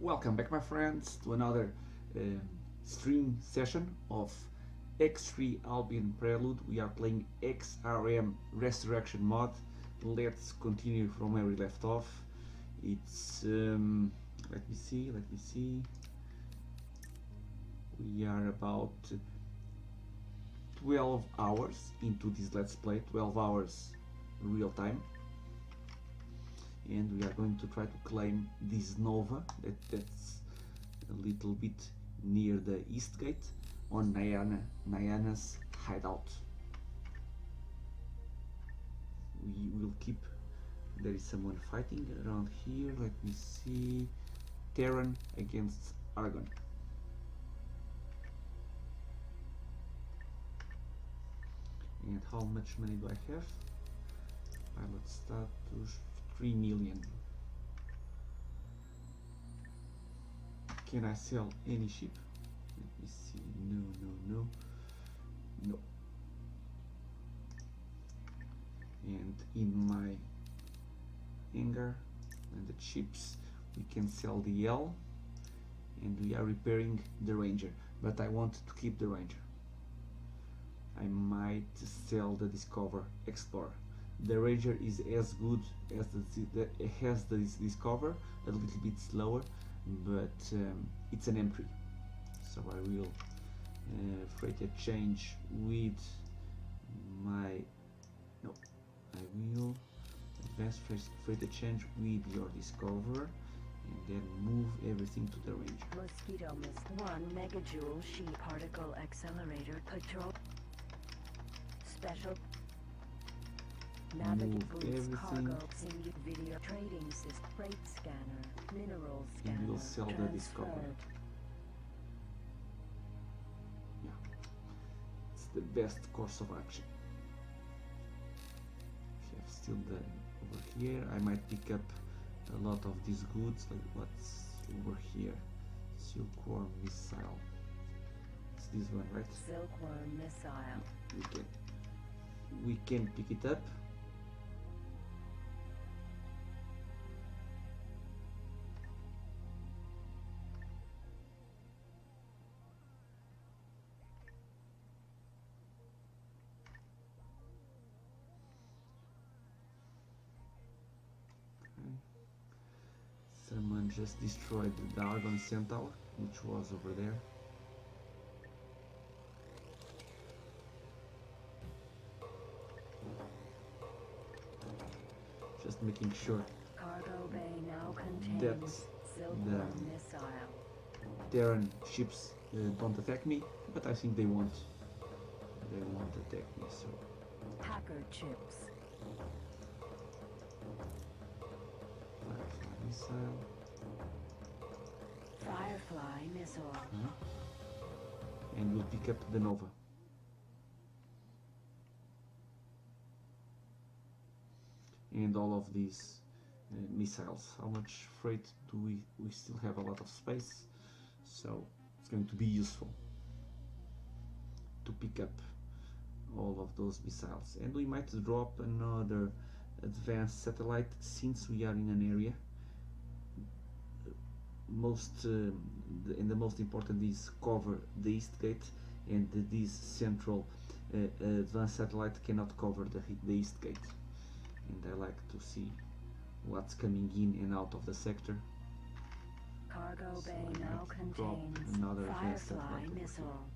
Welcome back, my friends, to another stream session of X3 Albion Prelude. We are playing XRM Resurrection MOD. Let's continue from where we left off. It's let me see. We are about 12 hours into this let's play, 12 hours real time. And we are going to try to claim this Nova that's a little bit near the east gate on Nyana's hideout. We will keep. There is someone fighting around here. Let me see. Terran against Argon. And how much money do I have? Pilot status 3 million. Can I sell any ship? Let me see. No. And in my hangar and the ships we can sell the L, and we are repairing the Ranger, but I want to keep the Ranger. I might sell the Discover Explorer. The Ranger is as good as the Discover, a little bit slower, but it's an M3. So I will freight exchange with my I will advance freight exchange with your Discover, and then move everything to the Ranger. Mosquito Mist 1 megajoule sheet particle accelerator patrol special. Navigate boost, cargo, video trading system, freight scanner, mineral scanner, and we'll sell the Discover. Yeah, it's the best course of action. We have still the over here. I might pick up a lot of these goods, like what's over here. Silkworm missile. It's this one, right? Silkworm missile. We can pick it up. Someone just destroyed the Argon Centaur, which was over there. Just making sure Cargo bay now contains the Terran ships don't attack me, but I think they won't. They won't attack me. So hacker chips. Missile. Firefly missile. And we'll pick up the Nova. And all of these missiles. How much freight do we still have? A lot of space, so it's going to be useful to pick up all of those missiles. And we might drop another advanced satellite since we are in an area. And the most important is cover the east gate, and this central advanced satellite cannot cover the east gate, and I like to see what's coming in and out of the sector. Cargo So bay now contains another Firefly missile.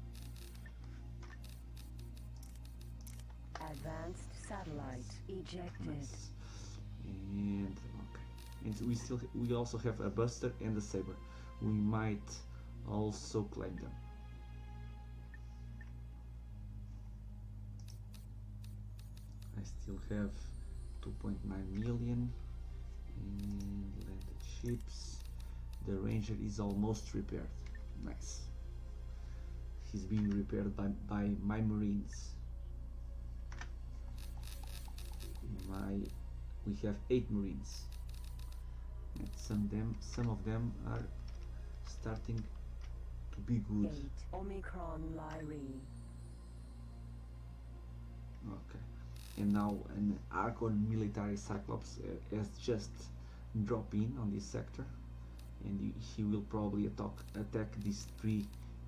Advanced satellite ejected. Nice. And okay. And we also have a Buster and a Saber. We might also claim them. I still have 2.9 million. And landed ships. The Ranger is almost repaired. Nice. He's being repaired by my Marines. We have 8 Marines. And some of them are starting to be good. 8 Omicron Lyri. Okay. And now an Archon military Cyclops has just dropped in on this sector, and he will probably attack these 3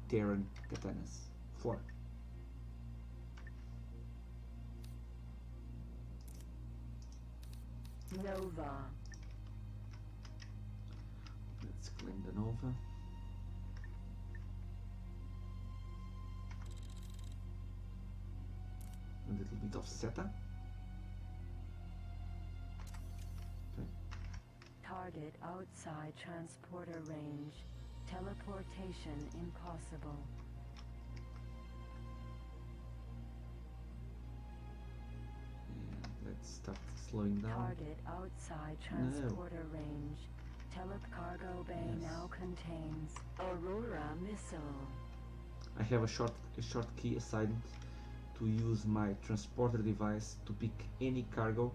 Terran katanas. 4. Nova. Let's claim the Nova. A little bit of Zeta. Okay. Target outside transporter range. Teleportation impossible. And let's start slowing down. Target outside transporter range. Cargo bay now contains Aurora missile. I have a short key assigned to use my transporter device to pick any cargo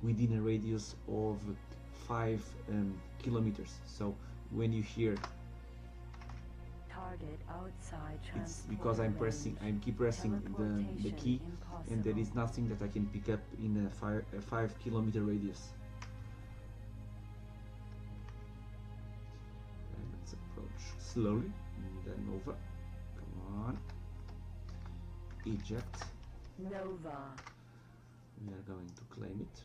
within a radius of 5 kilometers. So when you hear, target outside it's because I keep pressing the key, and there is nothing that I can pick up in a 5 kilometer radius. And let's approach slowly. The Nova, come on. Eject. Nova. We are going to claim it.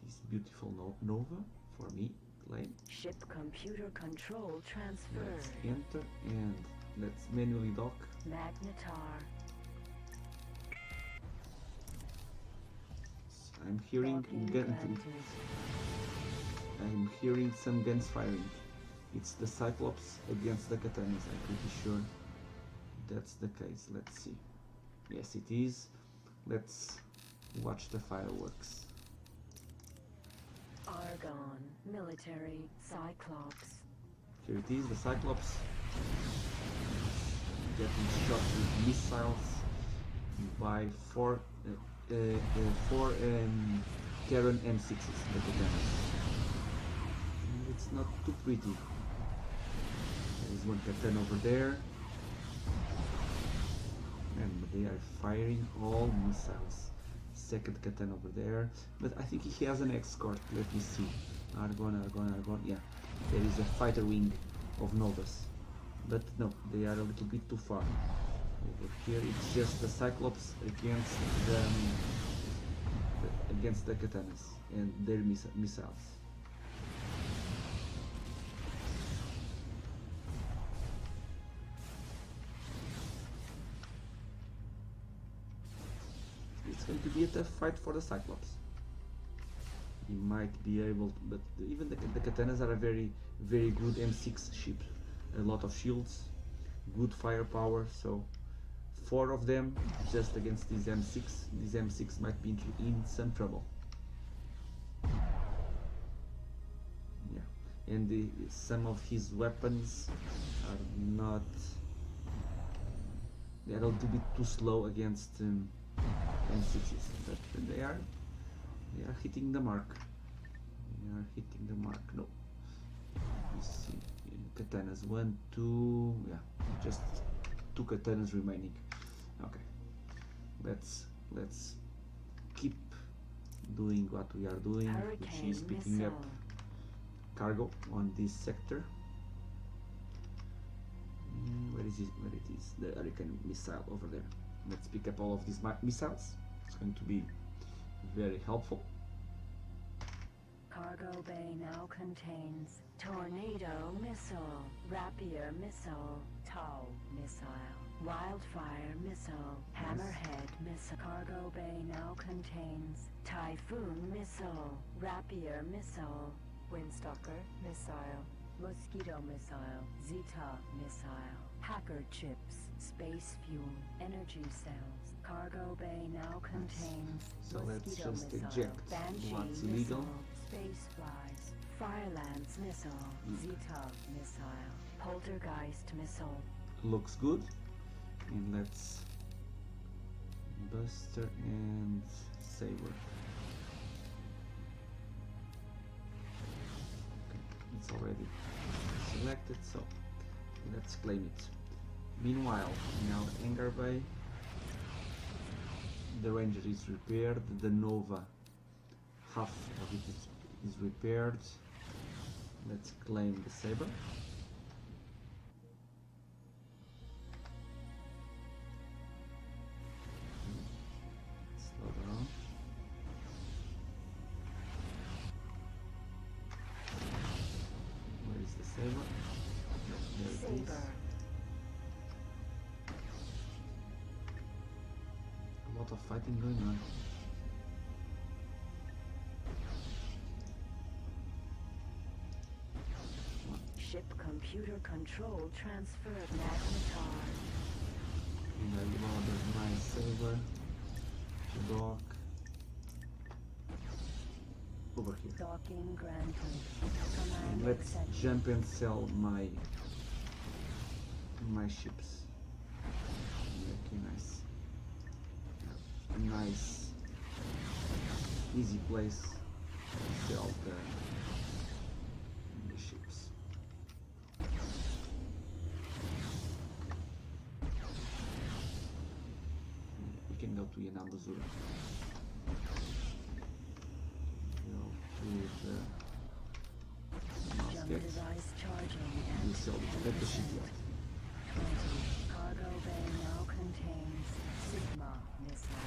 This beautiful Nova for me. Claim. Ship computer control transfer. Let's enter and let's manually dock. Magnetar. I'm hearing some guns firing. It's the Cyclops against the Katanas, I'm pretty sure that's the case. Let's see. Yes, it is. Let's watch the fireworks. Argon, military, Cyclops. Here it is, the Cyclops. Getting shot with missiles by four Terran M6s, the Katanas. It's not too pretty. There is one Katan over there, and they are firing all missiles. Second Katan over there, but I think he has an escort. Let me see. Argon. Yeah, there is a fighter wing of Novas, but no, they are a little bit too far. Over here, it's just the Cyclops against the Katanas and their missiles. It's going to be a tough fight for the Cyclops. He might be able to, but even the Katanas are a very good M6 ship. A lot of shields, good firepower, so 4 of them just against this M6. This M6 might be in some trouble. Yeah, and some of his weapons are not. They are a little bit too slow against M6s, but they are hitting the mark. They are hitting the mark. No, we see Katanas 1, 2. Yeah, just 2 Katanas remaining. Okay, let's keep doing what we are doing, which is picking up cargo on this sector. Where is it? Where it is? The Hurricane missile over there. Let's pick up all of these missiles. It's going to be very helpful. Cargo bay now contains Tornado missile, Rapier missile, Tau missile, Wildfire missile, Hammerhead missile. Cargo bay now contains Typhoon missile, Rapier missile, Windstalker missile, Mosquito missile, Zeta missile, Hacker chips, space fuel, energy cells. Cargo bay now contains So let's Mosquito just missile, eject Banshee what's missile, illegal. Space flies, Firelance missile, Zeta missile, Poltergeist missile. Looks good. And let's Buster and Saber. Okay, it's already selected, so let's claim it. Meanwhile, in our hangar bay, the Ranger is repaired, the Nova half of it is repaired. Let's claim the saber. Slow down. Where is the saber? There it is. A lot of fighting going on. Ship computer control transferred magnetar. And I loaded my saber to dock over here. Docking granted. And Command let's accepted. jump and sell my ships. Okay, nice. Nice, easy place to sell the ships. We can go to Yanabuzura. Go to the Jump Musket. device charging We and sell it at the shipyard. 20. Cargo bay now contains Sigma missile,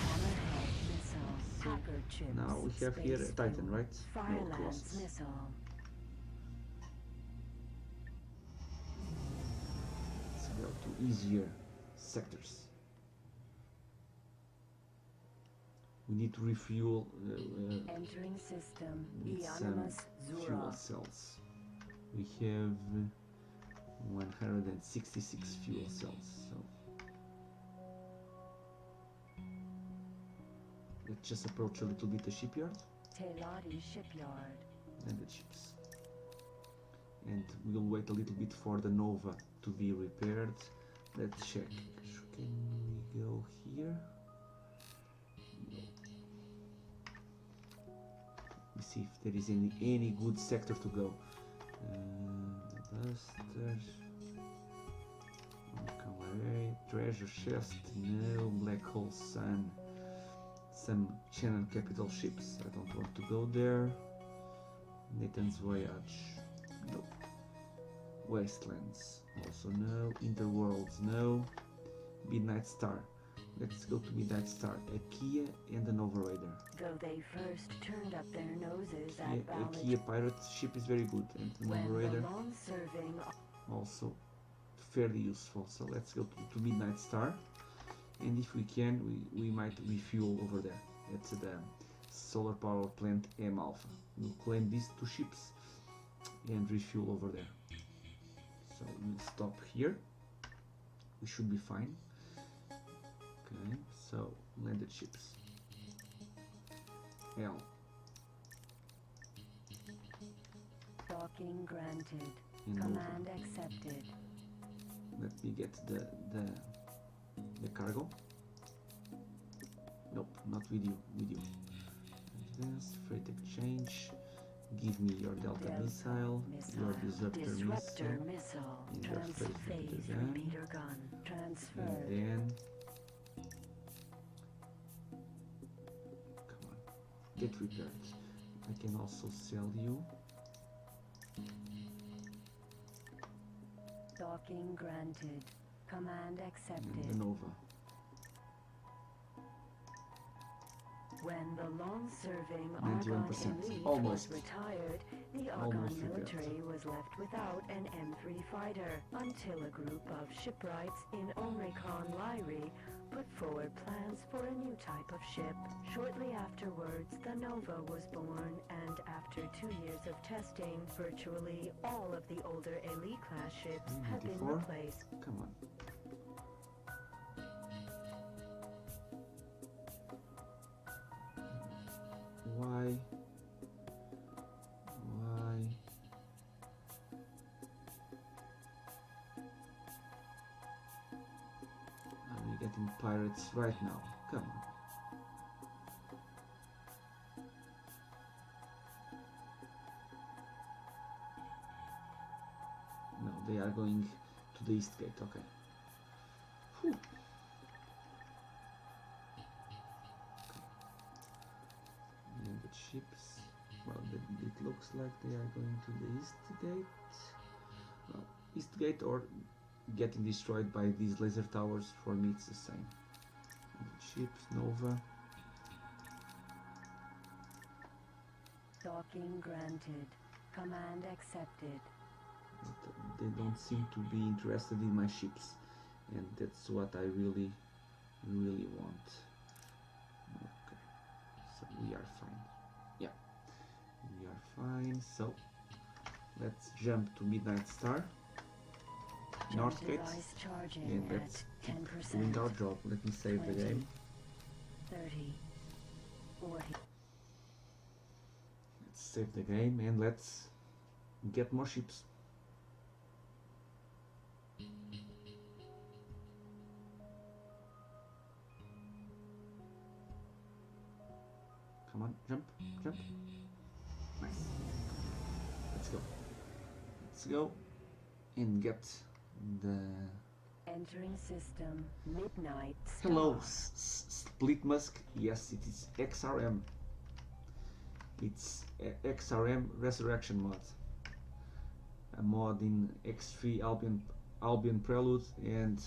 Hammerhead missile, Hacker chips, Now we have here a space Titan, fuel, right? No, Firelance Colossus. missile. Let's go to easier sectors. We need to refuel Entering system, with some Eonimus fuel Zura. cells. We have 166 fuel cells, so let's just approach a little bit the shipyard Teladi shipyard. and the ships. And we'll wait a little bit for the Nova to be repaired. Let's check. Can we go here? No. Let me see if there is any good sector to go. The Busters. Cabaret, treasure chest, no. Black hole sun. Some Shannon capital ships. I don't want to go there. Nathan's voyage. Nope. Wastelands. Also no. Interworlds. No. Midnight Star. Let's go to Midnight Star. A Kia and an Overraider. Though they first turned up their noses A at Kia Ballad pirate ship is very good, and an when the Overraider long-serving also fairly useful. So let's go to Midnight Star, and if we can, we might refuel over there. That's the solar power plant M Alpha. We'll claim these two ships and refuel over there. So we'll stop here. We should be fine. Okay, so landed ships. L. docking granted. And Command accepted. let me get the cargo. Nope, not with you. Advance, freight exchange. Give me your Delta missile, your Disruptor missile, and your freight Phase gun. repeater gun. And Transferred. then come on, get repaired. I can also sell you. Docking granted. Command And the accepted. Nova. When the long-serving 91%, Argonne elite almost. was retired, the Almost Argonne repaired. military was left without an M3 fighter until a group of shipwrights in Omricon Lyri put forward plans for a new type of ship. Shortly afterwards, the Nova was born, and after 2 years of testing, virtually all of the older elite-class ships have been 94. replaced. Come on. Why? Are we getting pirates right now? Come on. No, they are going to the east gate, okay. Whew. Landed ship. like they are going to the east gate. Well, east gate or getting destroyed by these laser towers, for me it's the same. Ships, Nova. Docking granted. Command accepted. But they don't seem to be interested in my ships, and that's what I really want. Okay, so we are fine. Yeah, we are fine. So let's jump to Midnight Star, North Gate, and let's keep doing our job. Let me save 20, the game. 30, 40. Let's save the game and let's get more ships. Come on, jump, jump. Nice. Let's go. Let's go and get the... Entering system. Midnight Star. Hello, Split Musk. Yes, it is XRM. It's XRM Resurrection MOD. A mod in X3 Albion Prelude, and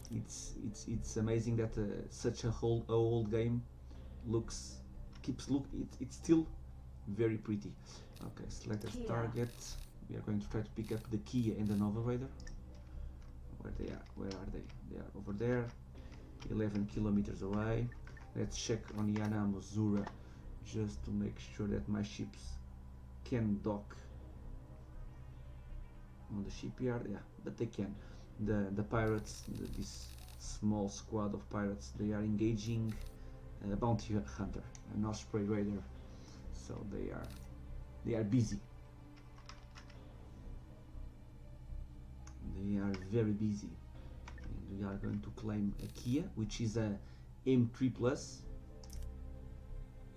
it's amazing that such a old game it's still very pretty. Okay, select as target. We are going to try to pick up the Kia and the Nova Raider. Where they are? Where are they? They are over there, 11 kilometers away. Let's check on Yana Mozura just to make sure that my ships can dock on the shipyard. Yeah, but they can. The pirates, this small squad of pirates, they are engaging a bounty hunter, an Osprey Raider, so they are busy. They are very busy, and we are going to claim a Kia, which is a M3 Plus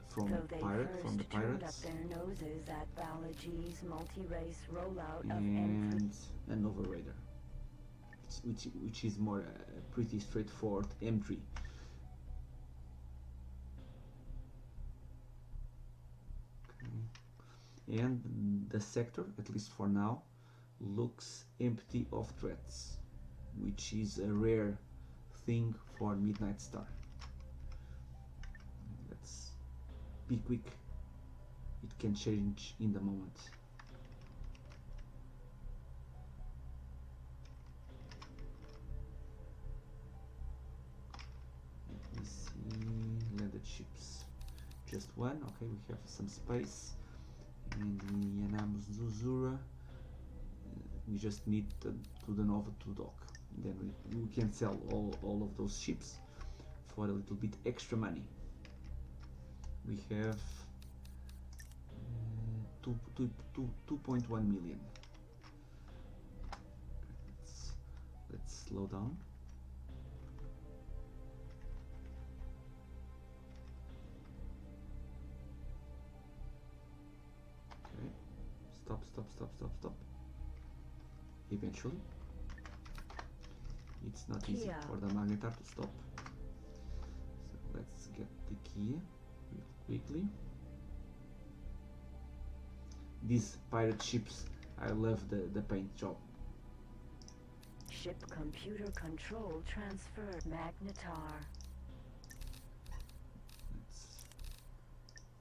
from the pirates, up their noses at Balaji's multi-race rollout of and a Nova Raider, which is more a pretty straightforward M3. Okay. And the sector, at least for now, looks empty of threats, which is a rare thing for Midnight Star. Let's be quick, it can change in the moment. Let me see, landed ships, just one. Okay, we have some space, and in Yanam's Zuzura we just need to the Nova to dock. Then we can sell all of those ships for a little bit extra money. We have 2.1 million. Let's slow down. Okay, stop. Eventually, it's not easy for the Magnetar to stop. So let's get the key real quickly. These pirate ships, I love the paint job. Ship computer control transfer. Magnetar. Let's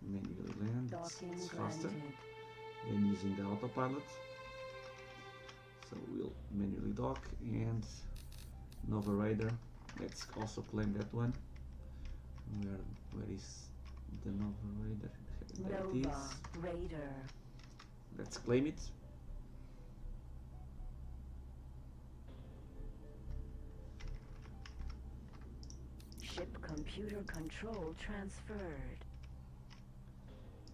manually land. Docking It's faster granted. than using the autopilot. So we'll manually dock, and Nova Raider, let's also claim that one. Where is the Nova Raider? There it is. Nova Raider. Let's claim it. Ship computer control transferred.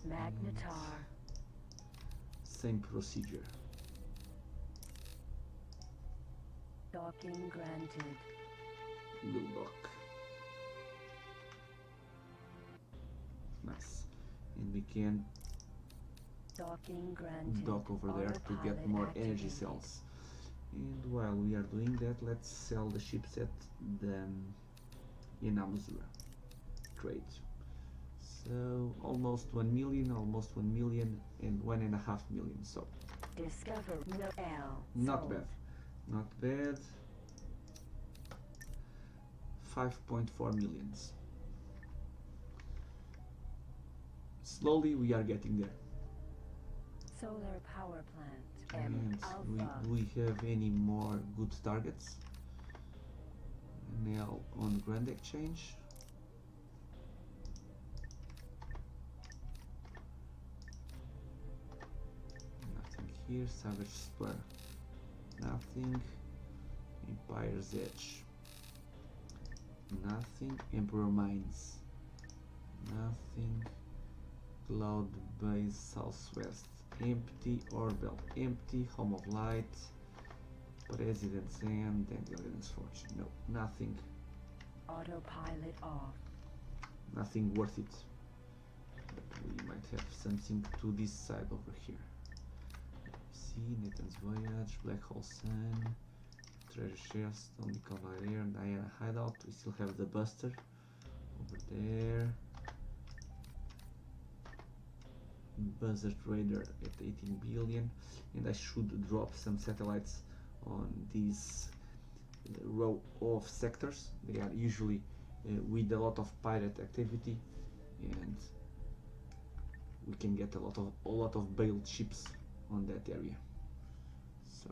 Magnetar. Same procedure. Docking granted. We'll dock. Nice. And we can Docking granted. dock over there to get more energy cells. And while we are doing that, let's sell the ships at the Yanamazura trade. So So almost 1 million, almost 1 million, and 1.5 million. So Discover no L. not Sold. bad, not bad. 5.4 millions. Slowly we are getting there. Solar power plant. M And Alpha. do we have any more good targets? Now on Grand Exchange. Nothing here. Savage Spur. Nothing. Empire's Edge. Nothing. Emperor Mines. Nothing. Cloud Base Southwest. Empty. Orbel. Empty. Home of Light. President's End and Alliance Fortune. No, nothing. Autopilot off. Nothing worth it. But we might have something to this side over here. See, Nathan's Voyage, Black Hole Sun, Treasure Chest, Only Cavalier, Diana Hideout. We still have the Buster over there. Buzzard Raider at 18 billion. And I should drop some satellites on this row of sectors. They are usually with a lot of pirate activity, and we can get a lot of bailed ships on that area. So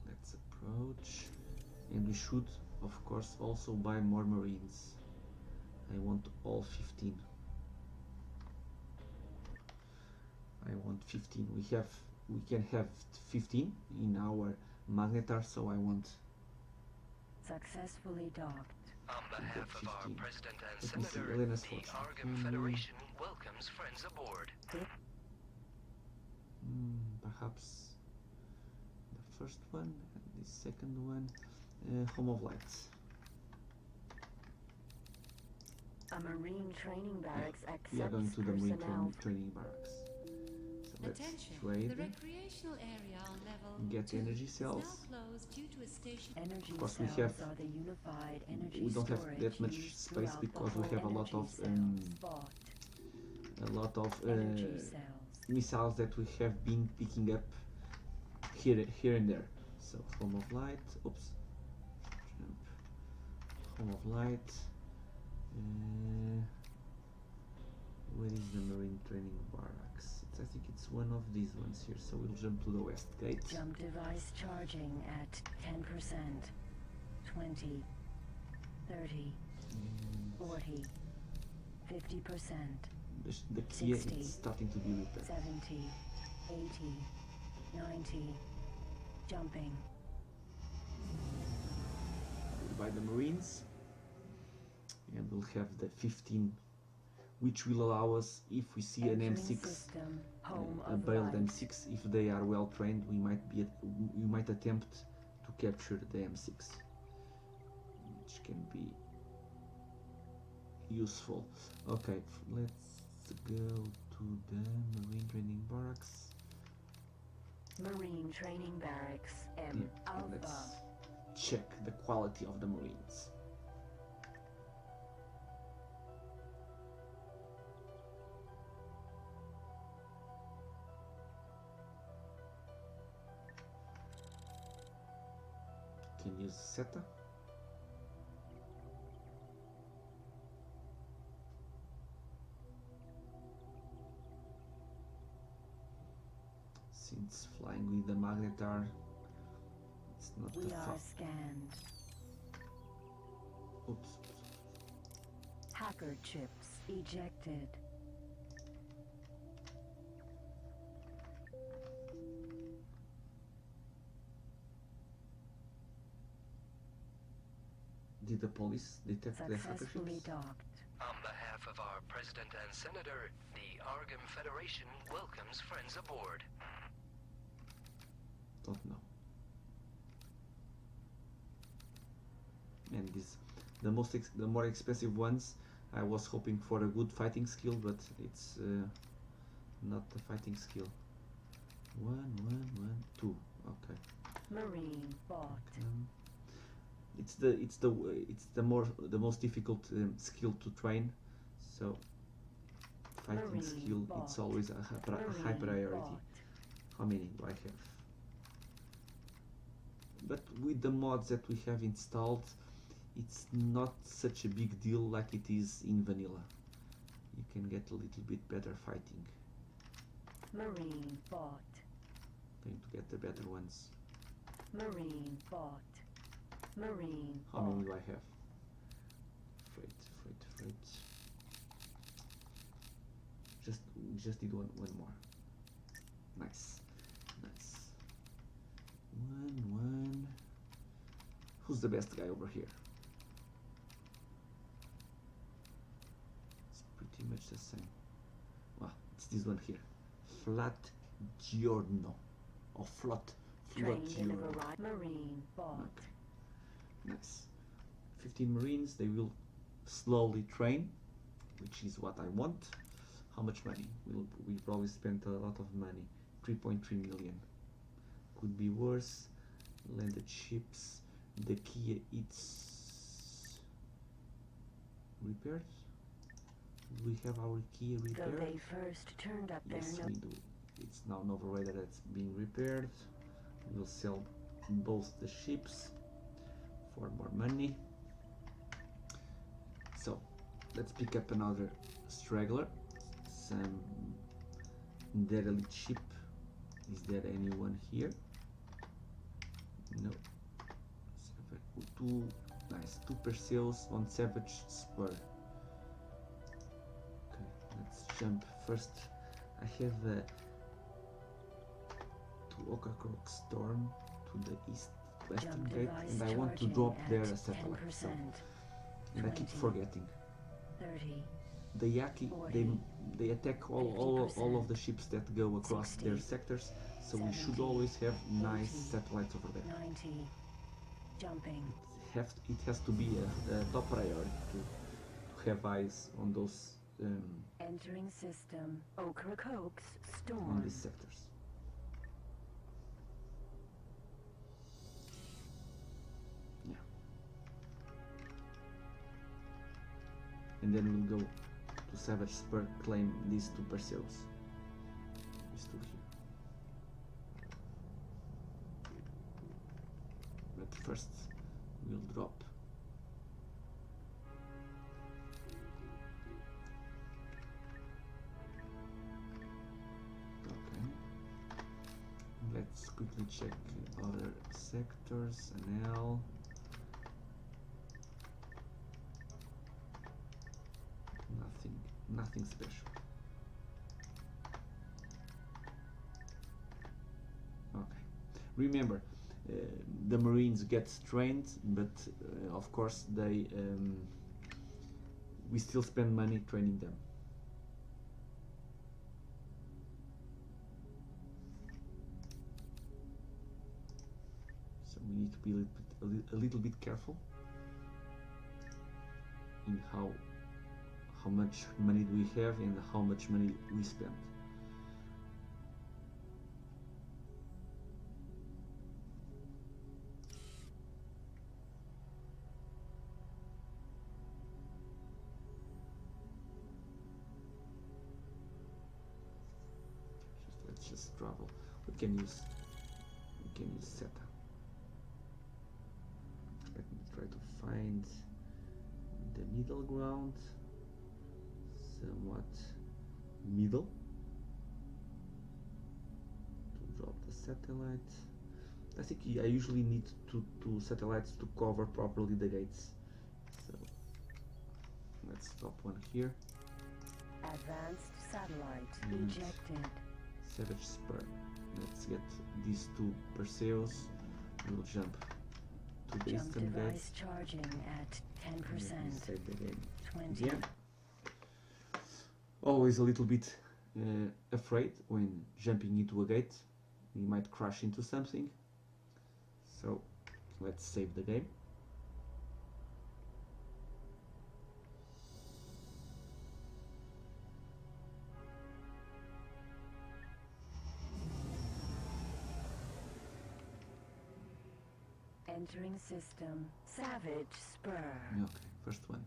let's approach, and we should of course also buy more marines. I want all 15. I want 15. We can have 15 in our magnetar, so I want Successfully docked. On behalf of our 15. President and Let me see, Senator, Elena's the fortune. Arkham Federation welcomes friends aboard. Perhaps the first one and the second one. Home of Lights. A marine training barracks accepts We are going to the marine personnel. training barracks. So let's Attention, trade. the recreational area on level Get 2 energy is cells. now closed due to a station. Energy course, we cells have- are the unified energy We don't have storage that much used space throughout because the we whole have a lot energy of cells. Bought. Energy cells. missiles that we have been picking up here and there. So Home of Light. Oops. Jump. Home of Light. Where is the marine training barracks? I think it's one of these ones here. So we'll jump to the west gate. Jump device charging at 10%, 20, 30, 40, 50%, The Kia 60, is starting to be repaired. 70, 80, 90, jumping. We'll buy the Marines, and we'll have the 15, which will allow us, if we see an Entering M6, system, home a of bailed light. M6, if they are well trained, we might attempt to capture the M6, which can be useful. Okay, let's go to the Marine Training Barracks. Marine training barracks, M Yeah, and Alpha. let's check the quality of the Marines. Can use SETA. Since flying with the Magnetar, it's not We the are fast. scanned. Oops. Hacker chips ejected. Did the police detect the hacker Successfully ships? docked. On behalf of our President and Senator, the Arkham Federation welcomes friends aboard. Don't know. And the more expensive ones, I was hoping for a good fighting skill, but it's not the fighting skill. 1, 1, 1, 2. Okay. Marine bought. the most difficult skill to train. So fighting Marine skill, bot. it's always a high Marine priority. bot. How many do I have? But with the mods that we have installed, it's not such a big deal like it is in vanilla. You can get a little bit better fighting. Marine bot. Going to get the better ones. Marine bot. Marine How bot. many do I have? Freight. Just need one more. Nice. One. Who's the best guy over here? It's pretty much the same. Well, it's this one here. Flat Giorno. Or Flat Trained in a Giorno. variety. Marine bot. Okay. Nice. 15 Marines, they will slowly train, which is what I want. How much money? We probably spent a lot of money. 3.3 million. Could be worse. Landed ships. The Kia, it's repaired. Do we have our Kia Though repaired? they first turned up their Yes, nose. we do. It's now Nova Raider that's being repaired. We'll sell both the ships for more money. So let's pick up another straggler. Some derelict ship. Is there anyone here? No. Two nice. 2 Perseus on Savage Spur. Okay, let's jump first. I have to Ocacroc Storm to the east western Jump gate, device and I want to charging drop at there a satellite. So, 10%, and I keep 20, forgetting. 30, The Yaki, 40, they attack all of the ships that go across 60, their sectors, so we should 70, always have nice 80, satellites over there. 90. Jumping. It has to be a top priority to have eyes on those Entering system. Ocracoke's on storm. these sectors. Yeah. And then we'll go to Savage Spur, claim these 2 Perseus. These 2 here. But first we'll drop. Okay. Let's quickly check other sectors. An L. Nothing special. Okay. Remember, the Marines get trained, but of course we still spend money training them. So we need to be a little bit careful in how much money do we have and how much money we spend. Let's just travel. We can use Saturn. Let me try to find the middle ground. Somewhat middle to drop the satellite. I think I usually need two satellites to cover properly the gates. So let's stop one here. Advanced satellite And ejected. Savage Spur. Let's get these 2 Perseus. We'll jump to the Jump eastern device gates. charging at And then we 10%. save the game 20. again. Always a little bit afraid when jumping into a gate. We might crash into something. So let's save the game. Entering system. Savage Spur. Okay, first one.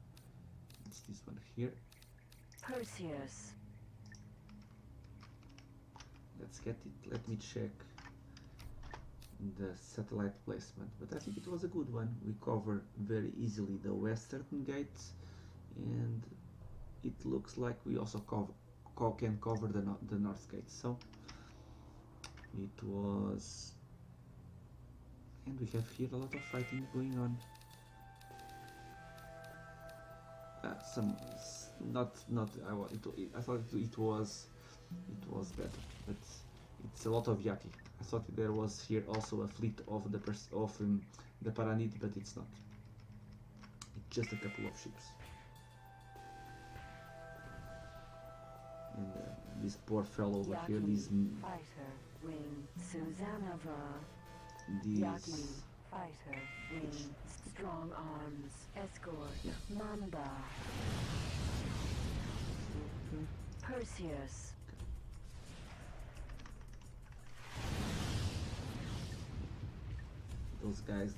It's this one here. Perseus. Let's get it. Let me check the satellite placement, but I think it was a good one. We cover very easily the western gate, and it looks like we also can cover the north gate. So it was, and we have here a lot of fighting going on. I thought it was better, but it's a lot of Yaki. I thought there was here also a fleet of the Paranid, but it's not. It's just a couple of ships. And this poor fellow over here, this Fighter Wing Susanova. this Fighter Wing Strong Arms Escort. Yeah. Mamba. Perseus. those guys,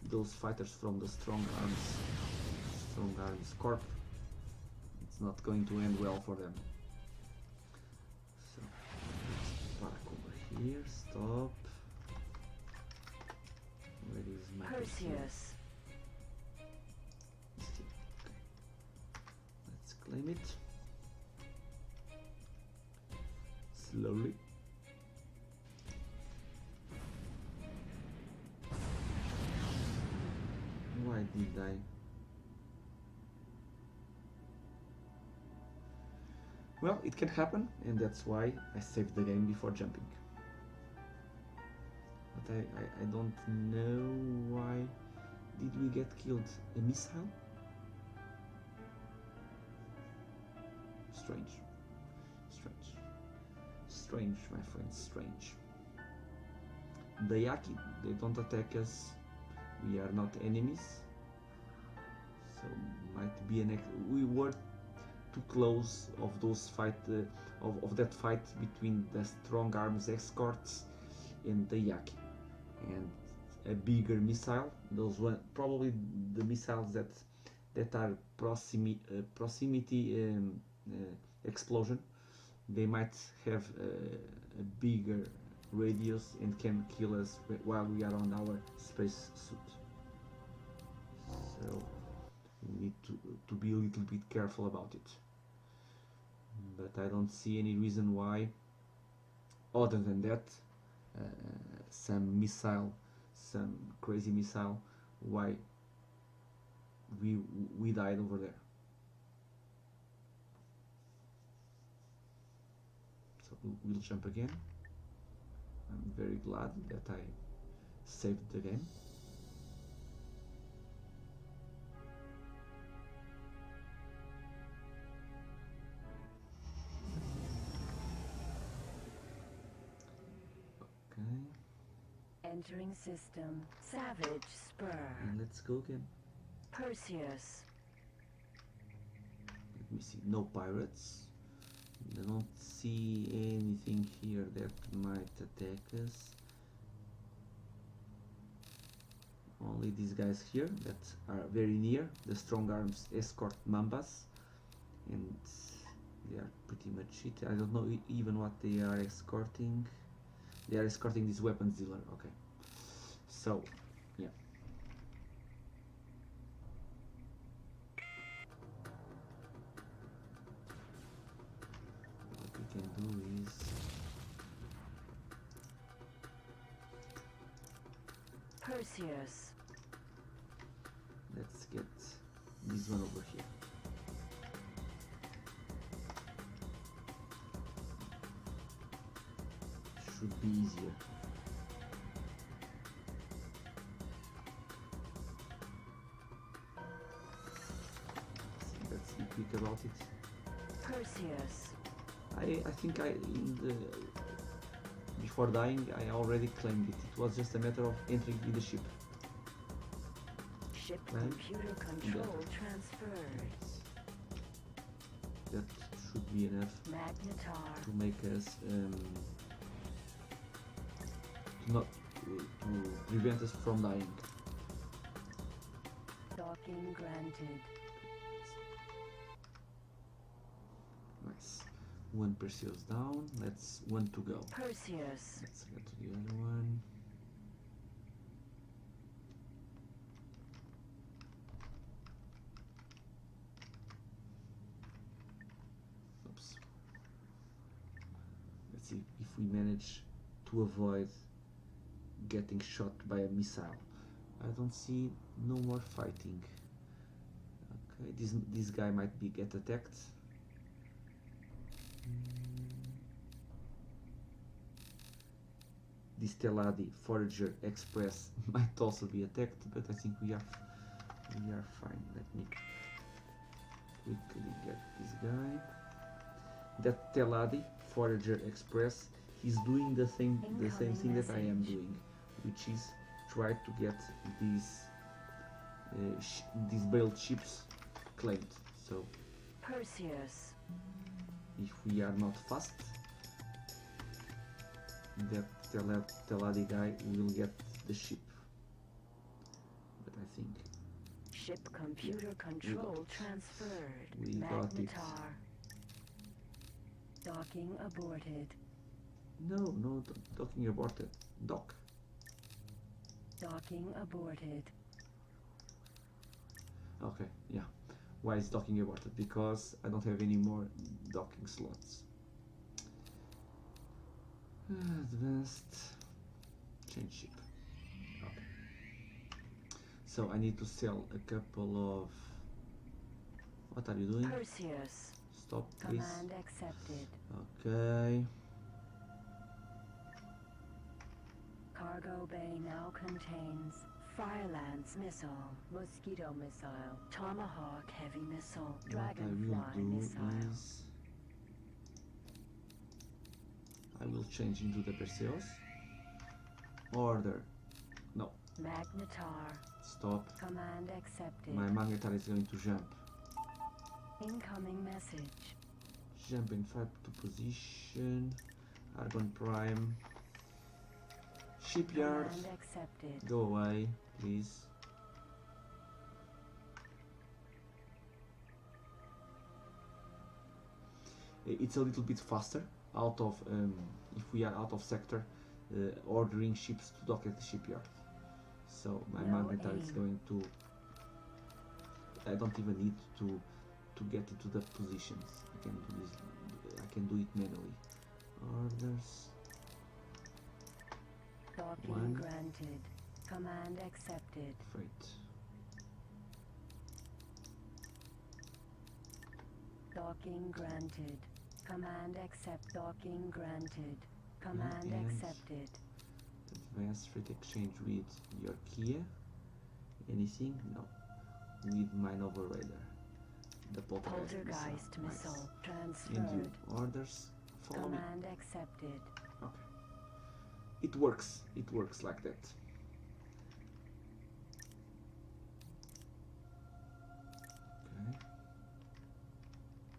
those fighters from the Strong Arms Corp, it's not going to end well for them. So let's park over here. Stop. Where is my Perseus. Okay. Let's claim it slowly. Why did I? Well, it can happen, and that's why I saved the game before jumping. But I don't know why did we get killed? A missile? Strange. Strange, my friends, strange. The Yaki, they don't attack us. We are not enemies. So might be we were too close of those fight of that fight between the Strong Arms escorts and the Yaki, and a bigger missile. Those were probably the missiles that are proximity explosion. They might have a bigger radius and can kill us while we are on our space suit. So we need to be a little bit careful about it. But I don't see any reason why, other than that, some crazy missile, why we died over there. So we'll jump again. I'm very glad that I saved the game. Entering system. Savage Spur. And let's go again. Perseus. Let me see. No pirates. I don't see anything here that might attack us. Only these guys here that are very near. The Strong Arms escort Mambas. And they are pretty much it. I don't know even what they are escorting. They are escorting this weapons dealer. Okay. So, yeah. What we can do is Perseus. let's get this one over here. Should be easier. Let's be quick about it. Perseus. I think before dying I already claimed it. It was just a matter of entering in the ship. Ship Right. computer control transferred. That should be enough Magnetar. to make us to prevent us from dying. Docking granted. Nice. One Perseus down. Let's one to go. Perseus. Let's get to the other one. Oops. Let's see if we manage to avoid getting shot by a missile. I don't see no more fighting. Okay, this guy might be get attacked. This Teladi Forager Express might also be attacked, but I think we are fine. Let me quickly get this guy. That Teladi Forager Express, he's doing the same thing that I am doing, which is try to get these bailed ships claimed. So Perseus. if we are not fast, that Teladi guy will get the ship. But I think Ship computer control transferred. We got it. Magnetar. Docking aborted. no, docking aborted. Dock. Docking aborted. Okay, yeah. Why is docking aborted? Because I don't have any more docking slots. Advanced. Change ship. Okay. So I need to sell a couple of... What are you doing? Perseus. Stop, please. Command accepted. Okay. Cargo bay now contains Firelance missile, Mosquito missile, Tomahawk heavy missile, What I Dragonfly will do missile. is... I will change into the Perseus. Order. No, Magnetar. stop. Command accepted. My Magnetar is going to jump. Incoming message. Jump in 5 to position. Argon Prime. Shipyard. Command accepted. Go away, please. It's a little bit faster out of if we are out of sector, ordering ships to dock at the shipyard. So my No Magnetar is aim. going to... I don't even need to get into the positions. I can do this. I can do it manually. Orders. Docking One. granted. Command accepted. Freight. Docking granted. Command accept. Docking granted. Command and- accepted. Advanced freight exchange with your Kia. Anything? No. With my Nova Radar. The Poltergeist Nice. missile And transferred. you orders. Follow me. Command accepted. Okay. It works. It works like that. Okay.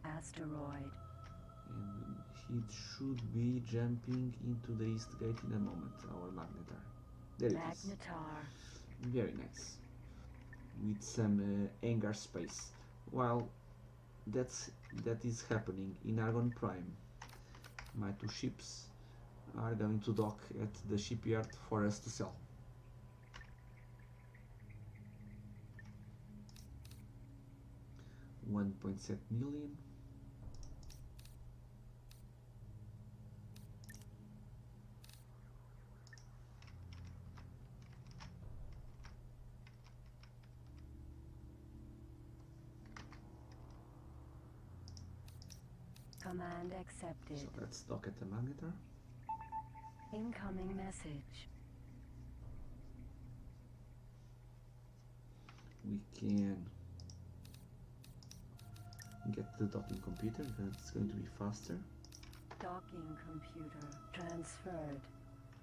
Asteroid. And he should be jumping into the east gate in a moment. Our Magnetar. There it is. Magnetar. Very nice. With some hangar space. While that is happening in Argon Prime, my two ships are going to dock at the shipyard for us to sell. $1.7 million. Command accepted. So let's dock at the Magnetar. Incoming message. We can get the docking computer because it's going to be faster. Docking computer transferred.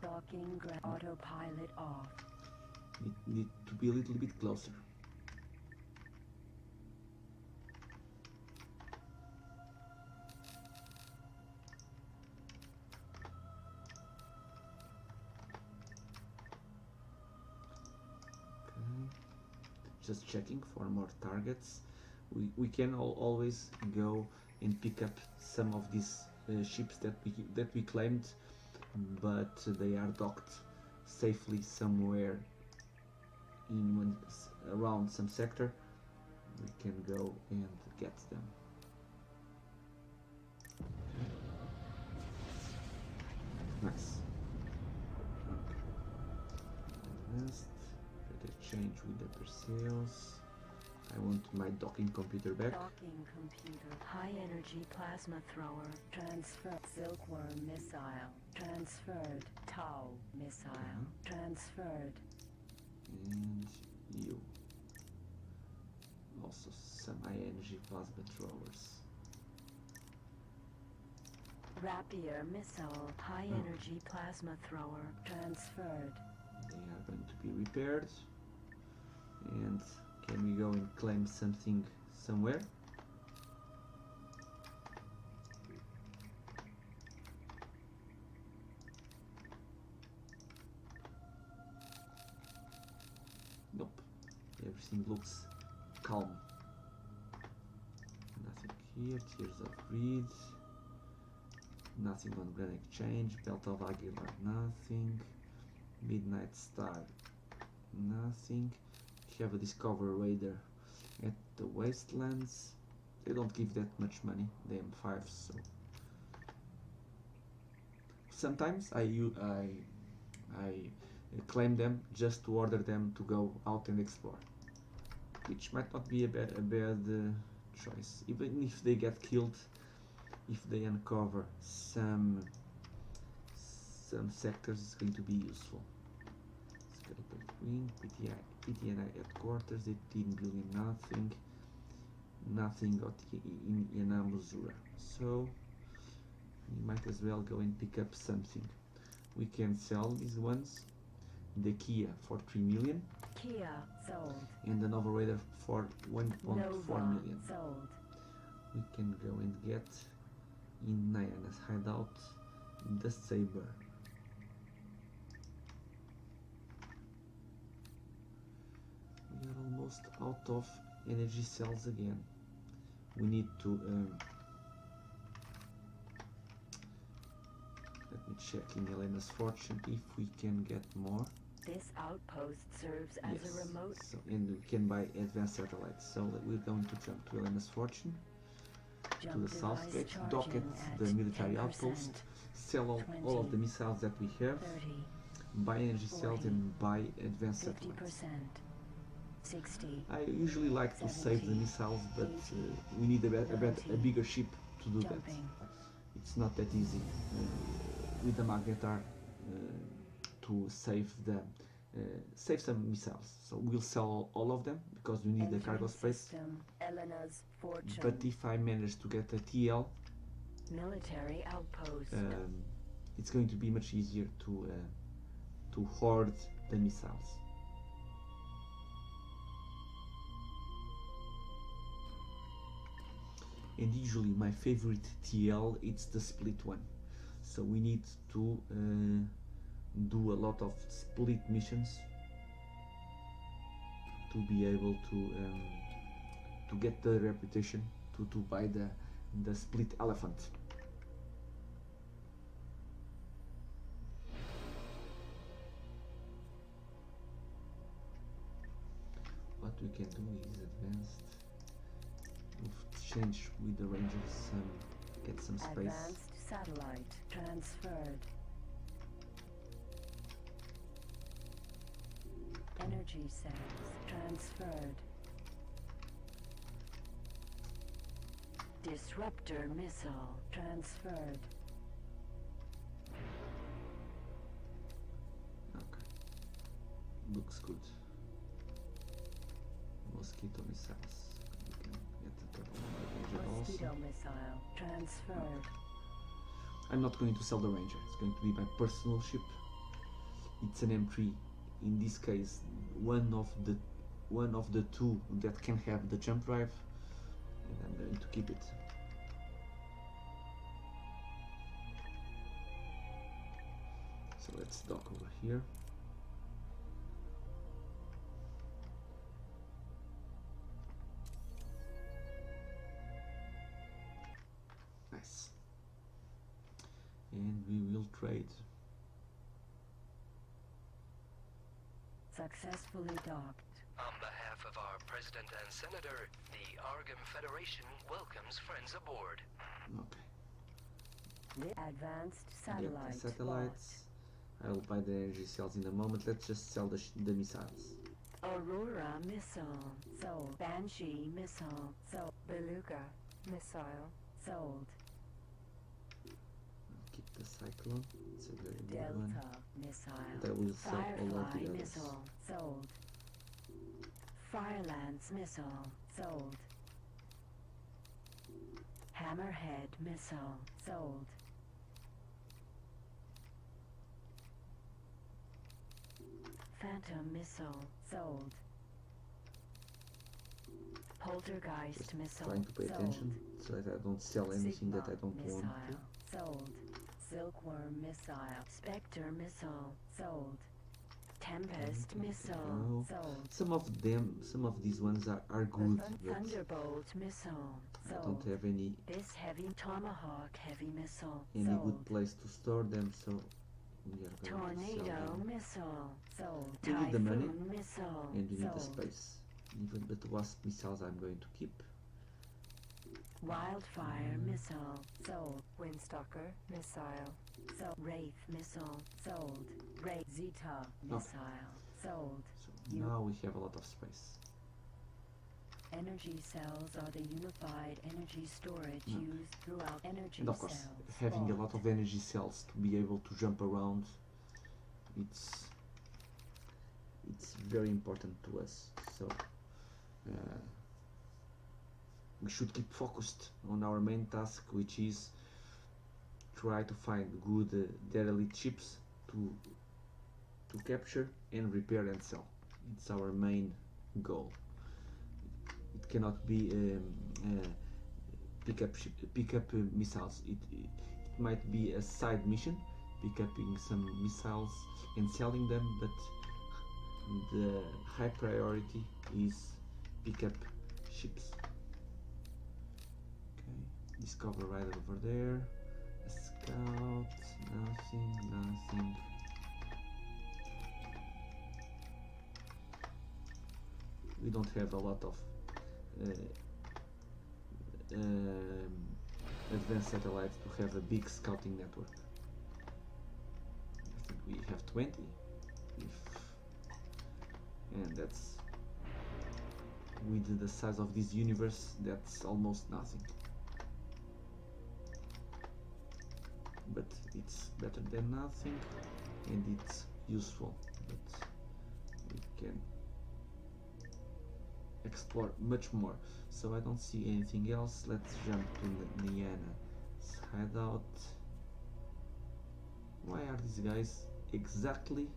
Docking autopilot off. Need to be a little bit closer. just checking for more targets. We can always go and pick up some of these ships that we claimed, but they are docked safely somewhere in around some sector. We can go and get them. Nice. Okay. Advanced. Change with the Perseus. I want my docking computer back. Docking computer. High energy plasma thrower. Transferred. Silkworm missile. Transferred. Tau missile. Transferred. And you. Also some high energy plasma throwers. Rapier missile. High energy plasma thrower. Transferred. They are going to be repaired. And can we go and claim something somewhere? Nope. Everything looks calm. Nothing here. Tears of Greed. Nothing on Grand Exchange. Belt of Aguilar. Nothing. Midnight Star. Nothing. Have a Discover Raider at the Wastelands. They don't give that much money, the M5, so sometimes I claim them just to order them to go out and explore, which might not be a bad choice. Even if they get killed, if they uncover some sectors, it's going to be useful. Skeleton Queen, PTNI headquarters, 18 billion, nothing got in Yanamuzura. So we might as well go and pick up something. We can sell these ones. The Kia for 3 million. Kia sold. And the Nova Raider for 1.4 million. Sold. We can go and get in Nayana's hideout the Saber. We are almost out of energy cells again. We need to let me check in Elena's fortune if we can get more. This outpost serves as a remote. So, and we can buy advanced satellites. So we're going to jump to Elena's fortune, to the south gate, dock at the military 10%, outpost, sell all of the missiles that we have, 30, buy energy 40, cells and buy advanced 50%, satellites. 60. I usually like to save the missiles, but we need a bigger ship to do that. It's not that easy with the Magnetar to save some missiles. So we'll sell all of them because we need the cargo space. Elena's fortune. But if I manage to get a TL, Military outpost. it's going to be much easier to hoard the missiles. And usually my favorite TL, it's the split one. So we need to do a lot of split missions to be able to get the reputation to buy the split elephant. What we can do is advanced. We'll change with the Rangers, get some space. Advanced satellite transferred. Energy cells transferred. Disruptor missile transferred. Okay, looks good. Mosquito missiles. We can get the total Ranger Mosquito also. missile transferred. I'm not going to sell the Ranger. It's going to be my personal ship. It's an M3. In this case, one of the two that can have the jump drive, and I'm going to keep it. So let's dock over here. and we will trade. Successfully docked. On behalf of our President and Senator, the Argam Federation welcomes friends aboard. Okay. The advanced Get satellite. the satellites. I will buy the energy cells in a moment. Let's just sell the missiles. Aurora missile. Sold. Banshee missile. Sold. Beluga missile. Sold. I'll keep the Cyclone. It's a very good Delta one. missile. That will sell all of Firefly the others. missile. Sold. Firelance missile. Sold. Hammerhead missile. Sold. Phantom missile. Sold. Poltergeist Just missile. trying to pay sold. attention so that I don't sell anything that I don't missile. want to. Sold. Silkworm missile. Spectre missile. Sold. Tempest missile. No. Sold. Some of these ones are good, but Thunderbolt missile. I Sold. don't have any This heavy Tomahawk heavy missile. good Sold. place to store them, so we are going to sell Tornado them. missile. Sold. We need the money, Typhoon missile. and we need the Sold. space. Even the Wasp missiles I'm going to keep. Wildfire missile. Sold. Windstalker missile. Sold. Wraith missile. Sold. Wraith Zeta missile. Sold. So now we have a lot of space. Energy cells are the unified energy storage used throughout energy And of course, cells. having a Spawned. lot of energy cells to be able to jump around, it's very important to us. So we should keep focused on our main task, which is try to find good derelict ships to capture and repair and sell. It's our main goal. It cannot be pick up missiles. It might be a side mission, pick upping some missiles and selling them, but the high priority is pick up ships. Okay, discover right over there. A scout, nothing. We don't have a lot of advanced satellites to have a big scouting network. I think we have 20, and that's, with the size of this universe, that's almost nothing. But it's better than nothing, and it's useful. But we can explore much more. So I don't see anything else. Let's jump to Niana's hideout. Why are these guys exactly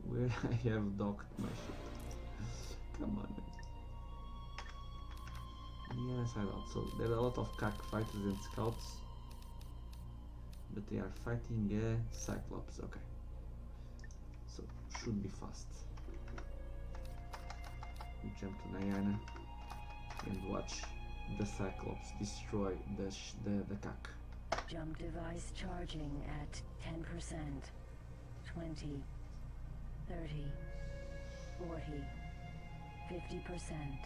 where I have docked my ship? Come on, man. Niana's hideout. So there are a lot of Khaak fighters and scouts, but they are fighting a Cyclops. Okay, so should be fast. We jump to Niana and watch the Cyclops destroy the Khaak. Jump device charging at 10%, 20, 30, 40, 50%,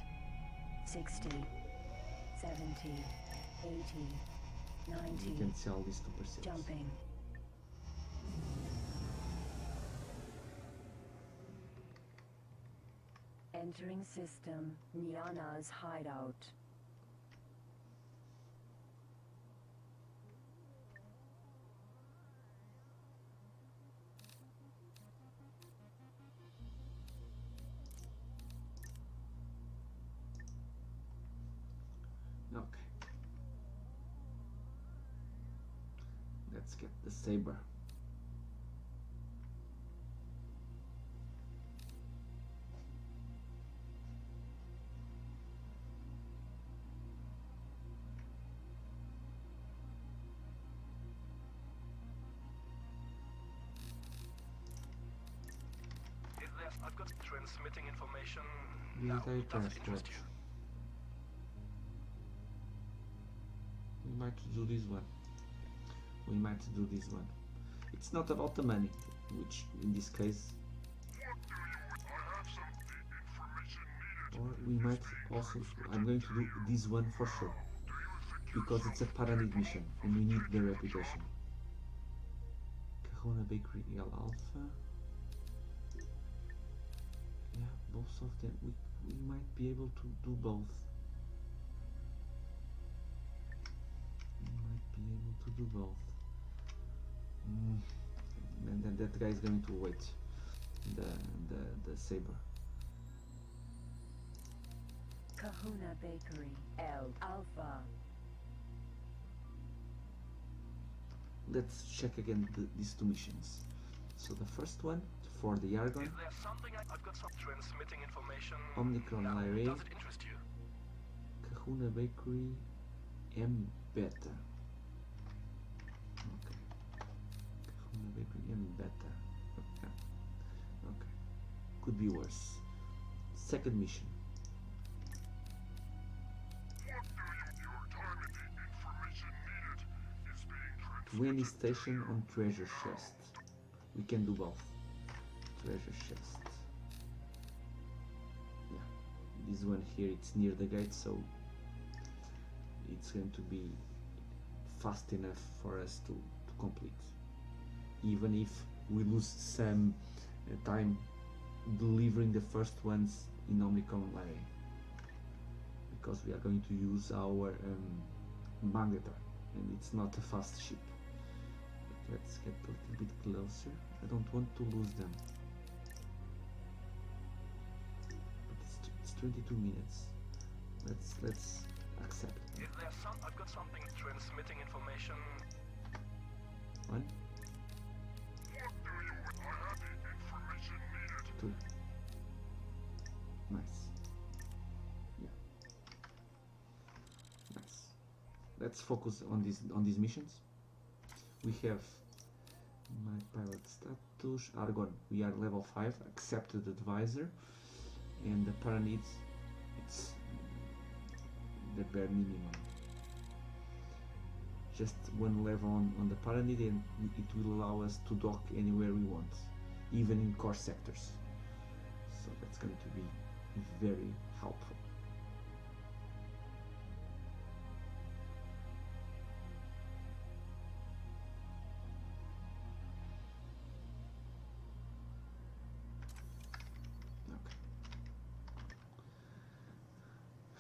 60, 70, 80, 90. You can sell these 2%. Jumping. Entering system, Niana's hideout. Okay. Let's get the saber. I've got transmitting information. Military Does it transport. interest you? We might do this one. we might do this one. It's not about the money, which in this case, or we might also, I'm going to do this one for sure, because it's a Paranid mission and we need the reputation. Kahuna Bakery L Alpha. Yeah, both of them, we might be able to do both. We might be able to do both. And then that guy is going to wait the saber. Kahuna Bakery L Alpha. Let's check again these two missions. So the first one for the Argon. Is there something I've got some transmitting information? Omnicron Now, Lyrae. does it interest you? Kahuna Bakery M Beta. Okay. Kahuna Bakery M Beta. Okay. Okay. Could be worse. Second mission. 20 station on treasure chest. We can do both. Treasure chest. Yeah, this one here, it's near the gate, so it's going to be fast enough for us to complete. Even if we lose some time delivering the first ones in Omnicron Lyrae, because we are going to use our magnetar, and it's not a fast ship. Let's get a little bit closer. I don't want to lose them. But it's 22 minutes. Let's accept them. Is there some? I've got something transmitting information. One. Two. Nice. Yeah. Nice. Let's focus on these missions. We have my pilot status, Argon, we are level 5, accepted advisor, and the Paranids, it's the bare minimum. Just one level on the Paranid and it will allow us to dock anywhere we want, even in core sectors. So that's going to be very helpful.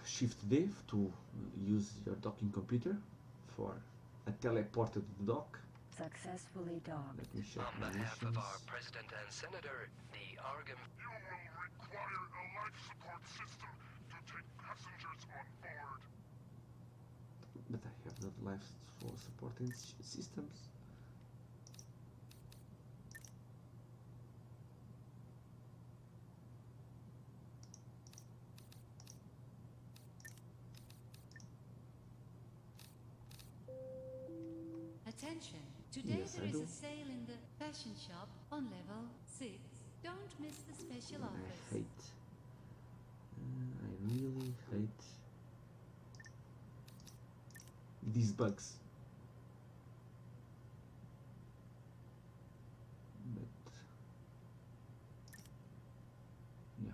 Shift D to use your docking computer for a teleported dock. Successfully docked. Let me check On my behalf missions. of our President and Senator, the Argon... You will require a life support system to take passengers on board. But I have the life for supporting systems. Attention! Today Yes, there I is do. a sale in the fashion shop on level 6. Don't miss the special offers. I really hate these bugs. But yeah,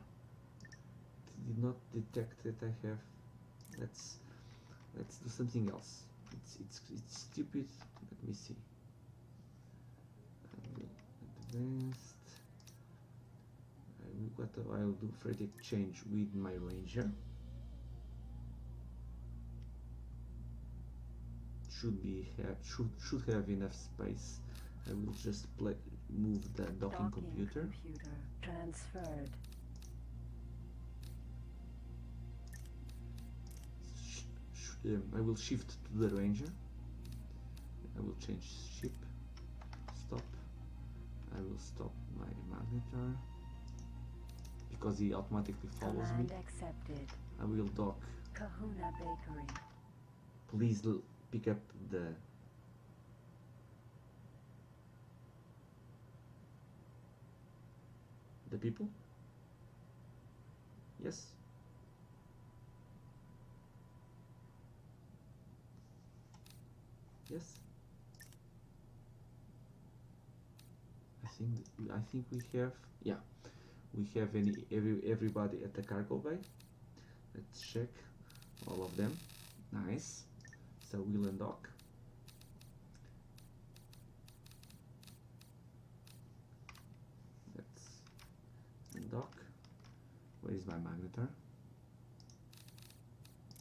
it did not detect that I have. Let's do something else. It's stupid. Let me see. I will advanced. What I will do freight exchange with my ranger. Should have enough space. I will just move the docking computer. Transferred. I will shift to the ranger. I will change ship. Stop. I will stop my magnetar because he automatically follows me. Command accepted. I will dock. Kahuna Bakery. Please pick up the people. Yes. Yes. I think we have, yeah, we have everybody at the cargo bay. Let's check all of them. Nice. So we'll undock. Let's undock. Where is my magnetar?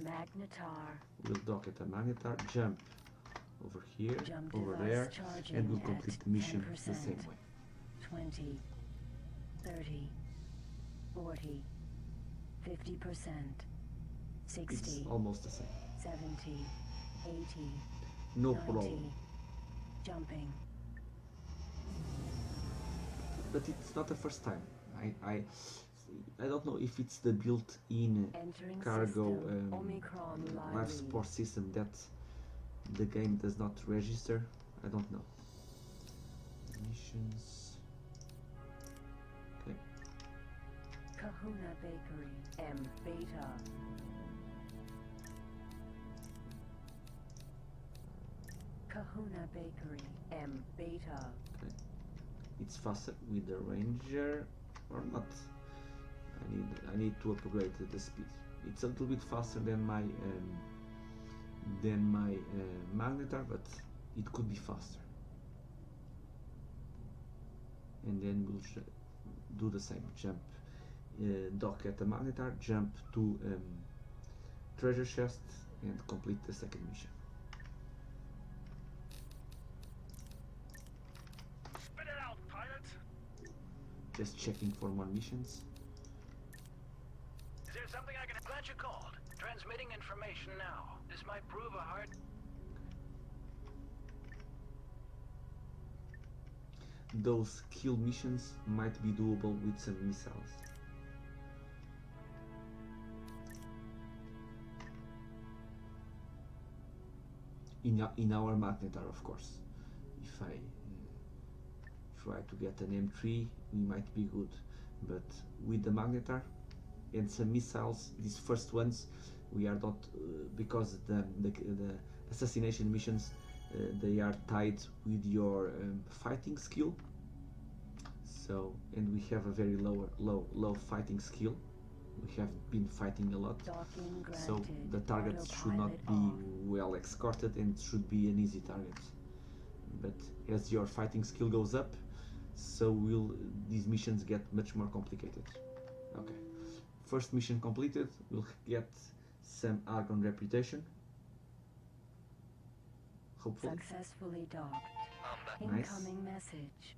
Magnetar. We'll dock at the magnetar, jump over here, Jump over device there, charging and we'll at complete the mission the 10%. same way. 20, 30, 40, 50%, 60, It's almost the same. 70, 80, No 90, problem. jumping. But it's not the first time. I don't know if it's the built-in Entering cargo system, Omicron life Lyri. support system that the game does not register. I don't know. Missions. Okay. Kahuna Bakery, M Beta. Kahuna Bakery, M Beta. Okay. It's faster with the Ranger or not? I need to upgrade the speed. It's a little bit faster than my magnetar, but it could be faster. And then we'll do the same. Jump, dock at the magnetar, jump to treasure chest, and complete the second mission. Spit it out, pilot! Just checking for more missions. Is there something I can... Glad you called. Transmitting information now. This might prove a hard... Those kill missions might be doable with some missiles. In our magnetar, of course. If I try to get an M3, we might be good, but with the magnetar and some missiles, these first ones, we are not because the assassination missions they are tied with your fighting skill. So, and we have a very low fighting skill. We have been fighting a lot, so the targets should not be well escorted and should be an easy target. But as your fighting skill goes up, so will these missions get much more complicated. Okay, first mission completed. We'll get some Argon reputation. Hopefully. Successfully docked. Nice. Incoming message.